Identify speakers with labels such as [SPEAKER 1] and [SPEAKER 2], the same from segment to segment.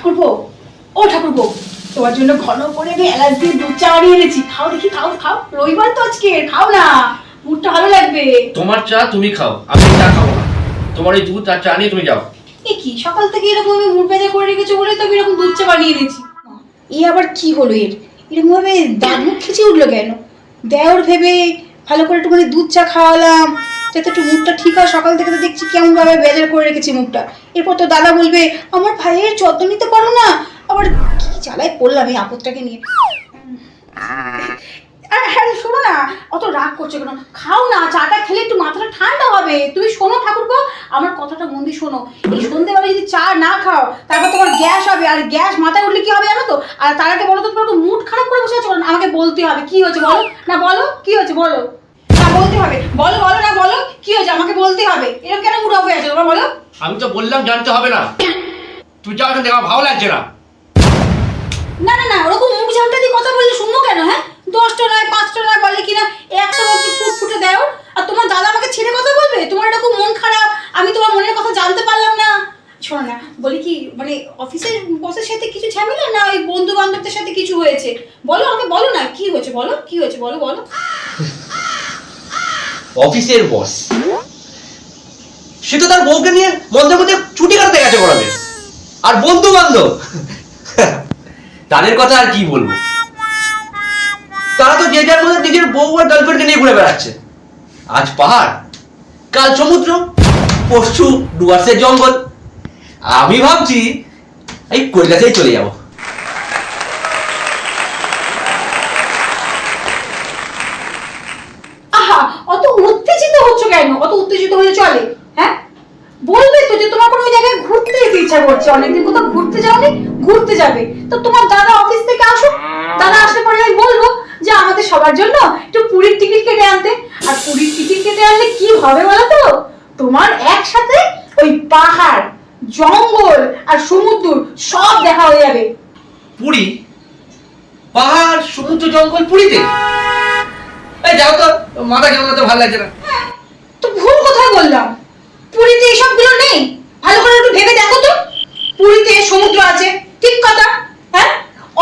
[SPEAKER 1] ঠাকুরপো, ও ঠাকুরপো, তোমার জন্য ঘন করে আমি এলাচ দিয়ে দুধ চা বানিয়ে এনেছি। খাও দেখি, খাও খাও, রবিবার তো আজকে, খাও না, মুডটা ভালো লাগবে।
[SPEAKER 2] তোমার চা তুমি খাও, আমি চা খাবো না। তোমার এই দুধ আর চা নিয়ে তুমি যাও।
[SPEAKER 1] এ কি সকাল থেকে এরকম আমি মুড বেজা করে রেখেছো বলে তো আমি এরকম দুধ চা বানিয়ে এনেছি। এই আবার কি হলো এর, এরকম ভাবে দাঁত মুখ খিচে উঠলো কেন? দেওর ভেবে ভালো করে একটুখানি দুধ চা খাওয়ালাম যাতে একটু মুখটা ঠিক হয়। সকাল থেকে তো দেখছি কেমন ভাবে বেজার করে রেখেছি মুখটা। এরপর তো দাদা বলবে আমার ভাইয়ের যত্ন নিতে পারো না। আবার কি জ্বালায় পড়লাম এই আপদটাকে নিয়ে। হ্যাঁ শোনো না, অত রাগ করছো কেন? খাও না, চাটা খেলে একটু মাথাটা ঠান্ডা হবে। তুমি শোনো ঠাকুরপো, আমার কথাটা মন দিয়ে শোনো। এই সন্ধ্যেবেলা যদি চা না খাও তারপর তোমার গ্যাস হবে, আর গ্যাস মাথায় উঠলে কি হবে জানো তো? আর তার আগে বলো তো, তোমার মুড খারাপ করে বসে আছো, আমাকে বলতে হবে কি হয়েছে বলো না, বলো কি হয়েছে বলো না, বলতে হবে, বলো বলো না, বলো কি হয়েছে আমাকে বলতে হবে। এরকম কেন মুড অফ হয়ে আছে তোমার বলো?
[SPEAKER 2] আমি তো বললাম জানতে হবে না, তুই যাও এখান থেকে, আমার ভালো লাগছে না।
[SPEAKER 1] না না না, ওরকম মুখ ঝামটা দিয়ে কথা বললে শুনবো কেন? হ্যাঁ, 10টা নয় 5টা নয় বলে কিনা একটা কি ফুটফুটে দেও। আর তোমার দাদা আমাকে ছেড়ে কথা বলবে? তোমার এরকম মন খারাপ, আমি তোমার মনের কথা জানতে পারলাম না। শোনো না, বলি কি, মানে অফিসের বসের সাথে কিছু ঝামেলা না ওই বন্ধু বান্ধবদের সাথে কিছু হয়েছে? বলো আমাকে, বলো না কি হয়েছে, বলো কি হয়েছে, বলো বলো।
[SPEAKER 2] অফিসের বস সে তো তার বউকে নিয়ে মধ্যে মধ্যে ছুটি কাটাতে গেছে বলাবে। আর বন্ধু বান্ধব তাদের কথা আর কি বলবো, তারা তো যে যার মধ্যে নিজের বউ আর গার্লফ্রেন্ডকে নিয়ে ঘুরে বেড়াচ্ছে। আজ পাহাড়, কাল সমুদ্র, পরশু ডুয়ার্সের জঙ্গল। আমি ভাবছি এই কৈলাসেই চলে যাব।
[SPEAKER 1] আহা, অত উত্তেজিত হচ্ছ কেন? অত উত্তেজিত হলে চলে? হ্যাঁ, বলবে তো যে তোমার কোনো ওই জায়গায় ঘুরতে যেতে ইচ্ছা করছে, অনেকদিন কোথাও ঘুরতে যাওনি, ঘুরতে যাবে। তো তোমার দাদা অফিস থেকে আসুক, দাদা আসলে পরে আমি বলবো যে আমাদের সবার জন্য একটু পুরীর টিকিট কেটে আনতে। আর পুরীর টিকিট কেটে আনলে কি হবে বলো তো? তোমার একসাথে ওই পাহাড়, জঙ্গল আর সমুদ্র সব দেখা হয়ে যাবে।
[SPEAKER 2] পুরী, পাহাড়, সমুদ্র, জঙ্গল, পুরীতে? এই যাও তো, মাথা কেমন তো ভালো লাগছে না।
[SPEAKER 1] তো ভুল কোথায় বললাম? পুরীতে এসবগুলো নেই, ভালো করে একটু ভেবে দেখো তো। পুরীতে সমুদ্র আছে ঠিক কথা, হ্যাঁ,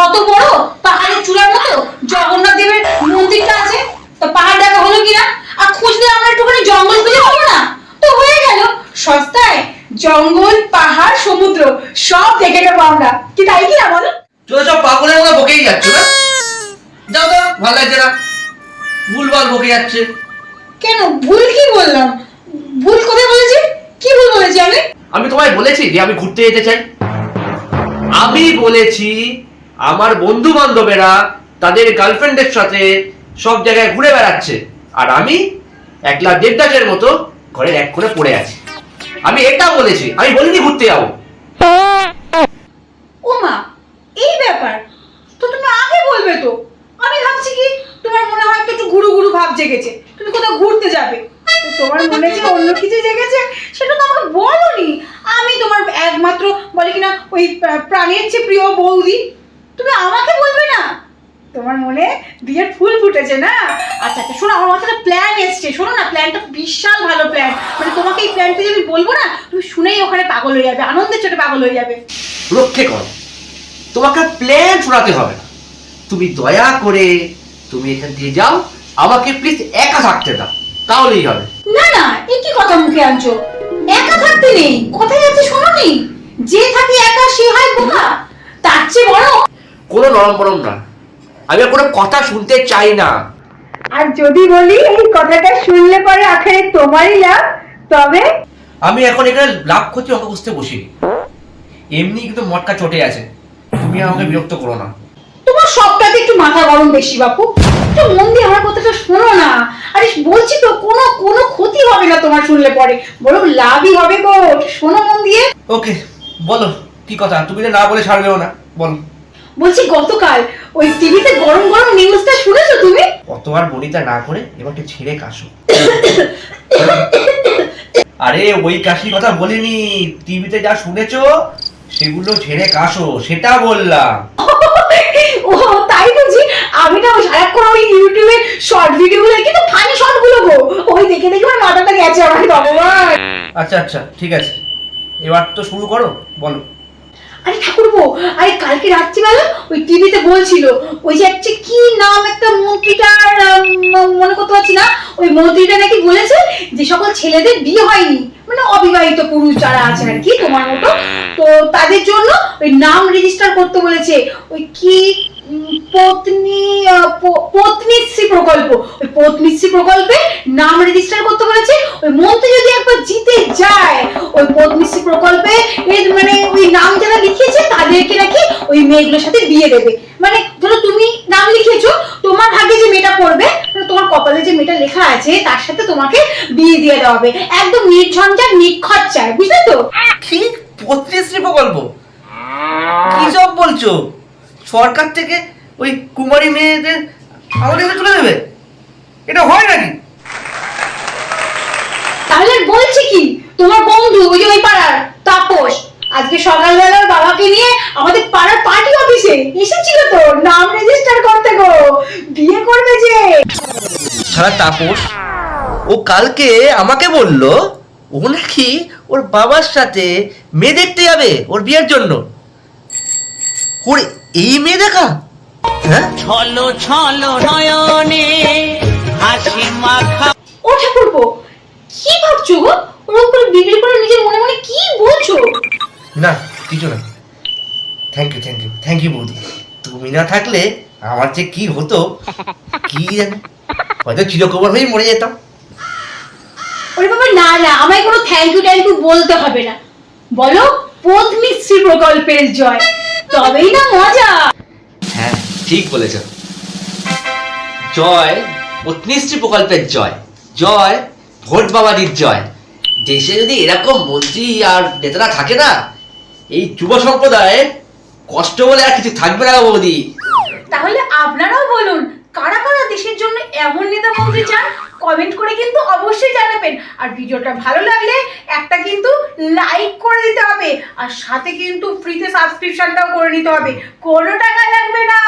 [SPEAKER 1] অত বড় পাহাড়ের চূড়ার মতো জগন্নাথ দেবের মন্দিরটা আছে। তো পাহাড় দেখা হলো কিনা? আর খুঁজলে আমরা একটুখানি জঙ্গল খুঁজে পাবো না? তো হয়ে গেল, সস্তায় জঙ্গল পাহাড় সমুদ্র সব দেখে নেবো আমরা, কি তাই কি না বলো?
[SPEAKER 2] চলো সব পাগলের মতো বকেই যাচ্ছ না? যাও তো, ভালো লাগছে না, ভুলভাল বকে যাচ্ছে।
[SPEAKER 1] কেন, ভুল কি বললাম? ভুল কোথায় বলেছি? কি ভুল বলেছি আমি?
[SPEAKER 2] আমি তোমায় বলেছি যে আমি ঘুরতে যেতে চাই? আমি বলেছি আমার বন্ধু বান্ধবেরা তাদের গার্লফ্রেন্ডের সাথে সব জায়গায় ঘুরে বেড়াচ্ছে, আর আমি একলা দেবদাসের মতো ঘরের এক কোণে পড়ে আছি। আমি এটা বলেছি, আমি বলিনি ঘুরতে যাবো।
[SPEAKER 1] ও মা, এই ব্যাপার তো তুমি আগে বলবে তো। আমি ভাবছি কি তোমার মনে হয় একটু ঘুরু ঘুরু ভাব জেগেছে, তুমি কোথাও ঘুরতে যাবে। তো তোমার মনে যে অন্য কিছু জেগেছে সেটা তো আমাকে বলোনি। আমি তোমার একমাত্র বলে কিনা ওই প্রাণের চেয়ে প্রিয় বৌদি, তুমি আমাকে বলবে না? তোমার মনে বিয়ের ফুল ফুটেছে না? আচ্ছা আচ্ছা, শোনো, আমার মাথায় প্ল্যান এসছে, শোনো না, প্ল্যানটা বিশাল ভালো প্ল্যান। মানে তোমাকে এই প্ল্যানটা যদি বলবো না, তুমি শুনেই ওখানে পাগল হয়ে যাবে, আনন্দের চোটে পাগল হয়ে যাবে।
[SPEAKER 2] রক্ষে কর, তোমাকে প্ল্যান শোনাতে হবে না। তুমি দয়া করে তুমি এখান থেকে যাও, আমাকে প্লিজ একা থাকতে দাও, তাহলেই হবে।
[SPEAKER 1] না না, এই কি কথা মুখে আনছো? একা থাকতে নেই, কোথায় যাচ্ছে শোনোনি? যে থাকে একা সে হয় বোকা, তার চেয়ে বড়।
[SPEAKER 2] কোনো নরম বরম না, আমি আর কোনো কথা শুনতে চাই না।
[SPEAKER 1] আর যদি বলি এই কথাটা শুনলে পরে আখেরে তোমারই লাভ, তবে?
[SPEAKER 2] আমি এখন এখানে লাভ ক্ষতি অঙ্ক বুঝতে বসিনি, এমনি কিন্তু মটকা চটে আছে। তুমি আমাকে বিরক্ত করো না।
[SPEAKER 1] তোমার সবটাতে একটু মাথা গরম বেশি বাপু, একটু মন দিয়ে আমার কথাটা শোনো না। আরে বলছি তো, কোনো কোনো ক্ষতি হবে না তোমার শুনলে পরে, বরং লাভই হবে গো, শোনো মন দিয়ে।
[SPEAKER 2] ওকে বলো কি কথা, তুমি তো না বলে ছাড়বেও না, বলো।
[SPEAKER 1] বলছি গতকাল ওই টিভিতে গরম গরম নিউজটা শুনেছো তুমি?
[SPEAKER 2] কত আর বনিতা না করে এবার একটু ছেড়ে কাশো। আরে ওই কাশির কথা বলিনি, টিভিতে যা শুনেছো সেগুলো ঝেড়ে কাশো, সেটা বললাম।
[SPEAKER 1] ও তাই বুঝি? আমি না সারাক্ষণ ওই ইউটিউবে শর্ট ভিডিওগুলো দেখি, তো ফানি শর্টগুলো গো, ওই দেখে দেখে আমার মাথাটা গেছে আমার, ভগবান।
[SPEAKER 2] আচ্ছা আচ্ছা ঠিক আছে, এবার তো শুরু করো, বলো।
[SPEAKER 1] আরে ঠাকুরপো, আরে কালকে রাত্রিবেলা ওই টিভিতে বলছিল, ওই যে একটা কি নাম একটা মন্ত্রীটার মনে করতে পারছি না, ওই মন্ত্রীটা নাকি বলেছে যে সকল ছেলেদের বিয়ে হয়নি, মানে অবিবাহিত পুরুষ যারা আছে আর কি তোমার মতো, তো তাদের জন্য ওই নাম রেজিস্টার করতে বলেছে। ওই কি পত্নী পত্নীশ্রী প্রকল্প, ওই পত্নীশ্রী প্রকল্পে নাম রেজিস্টার করতে বলেছে। ওই মন্ত্রী যদি একবার জিতে যায়, ওই পত্নীশ্রী প্রকল্পে মানে ওই নাম যারা লিখিয়েছে তাদেরকে নাকি ওই মেয়েগুলোর সাথে বিয়ে দেবে। মানে ধরো তুমি নাম লিখিয়েছো, তোমার ভাগ্যে যে মেয়েটা পড়বে, মানে তোমার কপালে যে মেয়েটা লেখা আছে তার সাথে তোমাকে বিয়ে দিয়ে দেওয়া হবে, একদম নির্ঝঞ্ঝাট নিখরচায়, বুঝলে তো?
[SPEAKER 3] কি পত্নীশ্রী প্রকল্প? কি সব বলছো? সরকার থেকে ওই কুমারী মেয়েদের আমাদের কাছে তুলে দেবে? এটা হয় নাকি?
[SPEAKER 1] তাহলে বলছি কি, তোমার বন্ধু ওই যে ওই পাড়ার তাপস আজকে সকালবেলা ওর বাবাকে নিয়ে আমাদের পাড়ার পার্টি অফিসে এসেছিল তো নাম রেজিস্টার করতে গো, বিয়ে করবে যে।
[SPEAKER 3] সারা তাপস ও কালকে আমাকে বলল ও নাকি ওর বাবার সাথে মেয়ে দেখতে যাবে ওর বিয়ের জন্য। ওর এই মেয়ে দেখা? হ্যাঁ,
[SPEAKER 4] ছলো ছলো নয়নে হাসি মাখা।
[SPEAKER 1] ও ঠাকুরপো, কি ভাবছো গো? ওরকম করে বিড়বিড় করে নিজের মনে মনে কি বলছো?
[SPEAKER 3] না কিছু না। থ্যাংক ইউ বৌদি। তুমি না থাকলে আমার যে কি হতো কি জানে, হয়তো চিরকুমার হয়ে মরে যেতাম।
[SPEAKER 1] ওরে বাবা না না, আমায় কোনো থ্যাংক ইউ বলতে হবে না, বলো পত্নীশ্রী প্রকল্পের জয়, তবেই না মজা।
[SPEAKER 2] হ্যাঁ ঠিক বলেছ। জয় পত্নীশ্রী প্রকল্পের জয়, জয় ভোট বাবাজির জয়। দেশে যদি এরকম মন্ত্রী আর নেতারা থাকে না, এই যুব সম্প্রদায়ের কষ্ট বলে আর কিছু থাকবে না বৌদি।
[SPEAKER 1] তাহলে আপনারাও বলুন, কারা কারা দেশের জন্য এমন নেতা মন্ত্রী চান, কমেন্ট করে কিন্তু অবশ্যই জানাবেন। আর ভিডিওটা ভালো লাগলে একটা কিন্তু লাইক করে দিতে হবে, আর সাথে কিন্তু ফ্রিতে সাবস্ক্রিপশনটাও করে নিতে হবে, কোনো টাকা লাগবে না।